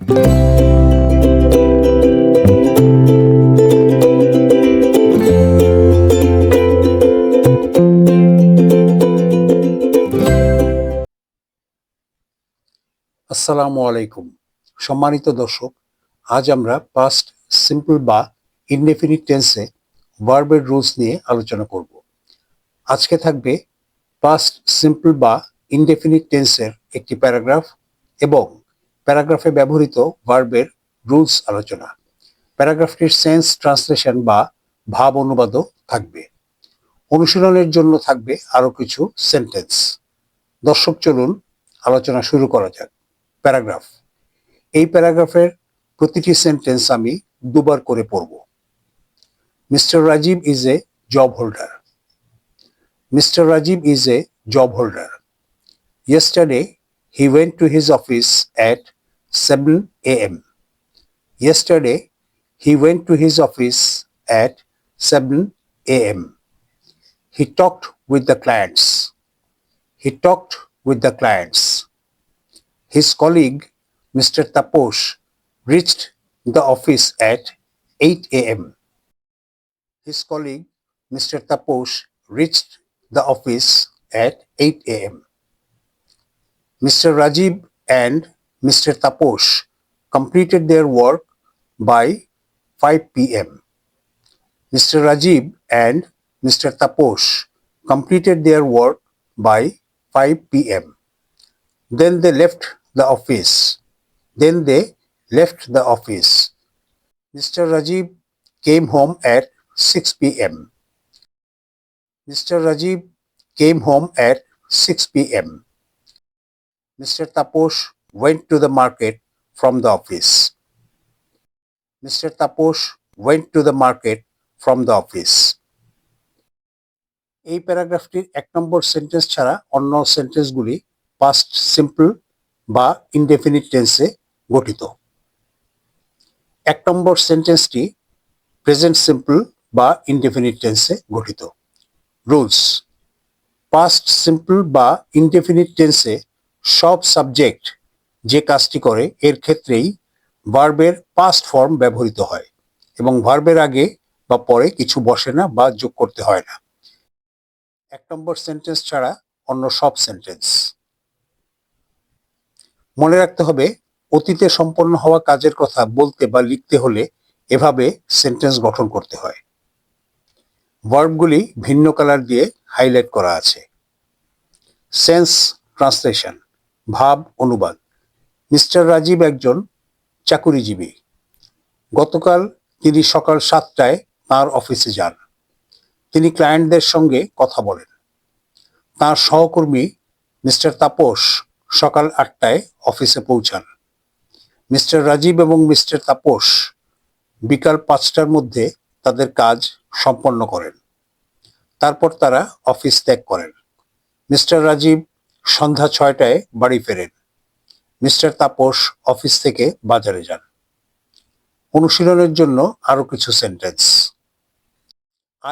আসসালামু আলাইকুম। সম্মানিত দর্শক, আজ আমরা পাস্ট সিম্পল বা ইনডেফিনিট টেন্সে ভার্বের রুলস নিয়ে আলোচনা করব। আজকে থাকবে পাস্ট সিম্পল বা ইনডেফিনিট টেন্সের একটি প্যারাগ্রাফ এবং প্যারাগ্রাফে ব্যবহৃত ভার্বের রুলস আলোচনা। প্যারাগ্রাফটির সেন্স ট্রান্সলেশন বা ভাব অনুবাদও থাকবে। অনুশীলনের জন্য থাকবে আরও কিছু সেন্টেন্স। দর্শক, চলুন আলোচনা শুরু করা যাক। প্যারাগ্রাফ। এই প্যারাগ্রাফের প্রতিটি সেন্টেন্স আমি দুবার করে পড়ব। Mister Rajib is a job holder. Mister Rajib is a job holder. Yesterday, he went to his office at 7 a.m. Yesterday, he went to his office at 7 a.m. He talked with the clients. He talked with the clients. His colleague, Mr. Taposh, reached the office at 8 a.m. His colleague, Mr. Taposh, reached the office at 8 a.m. Mr. Rajiv and Mr. Taposh completed their work by 5 p.m. Mr. Rajiv and Mr. Taposh completed their work by 5 p.m. Then they left the office. Mr. Rajiv came home at 6 p.m. Mr. Rajiv came home at 6 p.m. Mr. Taposh went to the market from the office. Mr. Taposh went to the market from the office. এই প্যারাগ্রাফটির 1 নম্বর sentence ছাড়া অন্য সেন্টেন্সগুলি past simple বা indefinite টেন্সে গঠিত। 1 নম্বর সেন্টেন্সটি present simple বা indefinite টেন্সে গঠিত। Rules. Past simple বা ইনডেফিনিট টেন্সে সব সাবজেক্ট যে কাজটি করে এর ক্ষেত্রেই ভার্বের পাস্ট ফর্ম ব্যবহৃত হয় এবং ভার্বের আগে বা পরে কিছু বসে না বা যোগ করতে হয় না। 1 নম্বর সেন্টেন্স ছাড়া অন্য সব সেন্টেন্স। মনে রাখতে হবে, অতীতে সম্পন্ন হওয়া কাজের কথা বলতে বা লিখতে হলে এভাবে সেন্টেন্স গঠন করতে হয়। ভার্বগুলি ভিন্ন কালার দিয়ে হাইলাইট করা আছে। সেন্স ট্রান্সলেশন, ভাব অনুবাদ। মিস্টার রাজীব একজন চাকুরিজীবী। গতকাল তিনি সকাল 7টায় তাঁর অফিসে যান। তিনি ক্লায়েন্টদের সঙ্গে কথা বলেন। তাঁর সহকর্মী মিস্টার তাপস সকাল 8টায় অফিসে পৌঁছান। মিস্টার রাজীব এবং মিস্টার তাপস বিকাল 5টার মধ্যে তাদের কাজ সম্পন্ন করেন। তারপর তারা অফিস ত্যাগ করেন। মিস্টার রাজীব সন্ধ্যা 6টায় বাড়ি ফেরেন। মিস্টার তাপস অফিস থেকে বাজারে যান। অনুশীলনের জন্য আরো কিছু sentence.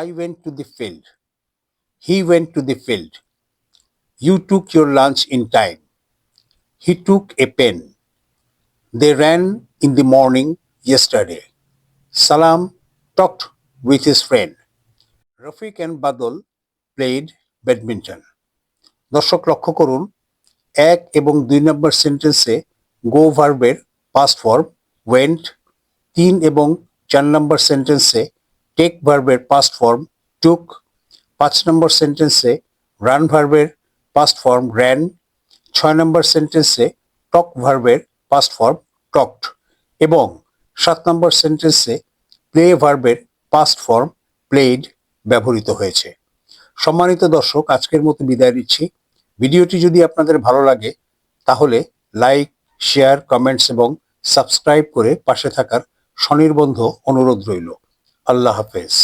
I went to the field. He went to the field. You took your lunch in time. He took a pen. They ran in the morning yesterday. Salam talked with his friend. Rafiq and Badal played badminton. দর্শক, লক্ষ্য করুন, 1 এবং 2 নম্বর সেন্টেন্সে গো ভার্বের past form went, 3 এবং 4 নম্বর সেন্টেন্সে take ভার্বের past form টুক, 5 নম্বর সেন্টেন্সে রান ভার্বের পাস্ট ফর্ম র্যান, 6 নম্বর সেন্টেন্সে টক ভার্বের পাস্ট ফর্ম টকড এবং 7 নম্বর সেন্টেন্সে প্লে ভার্বের পাস্ট ফর্ম প্লেড ব্যবহৃত হয়েছে। সম্মানিত দর্শক, আজকের মতো বিদায় নিচ্ছি। ভিডিওটি যদি আপনাদের ভালো লাগে তাহলে লাইক, শেয়ার, কমেন্টস এবং সাবস্ক্রাইব করে পাশে থাকার স্বনির্বন্ধ অনুরোধ রইল। আল্লাহ হাফেজ।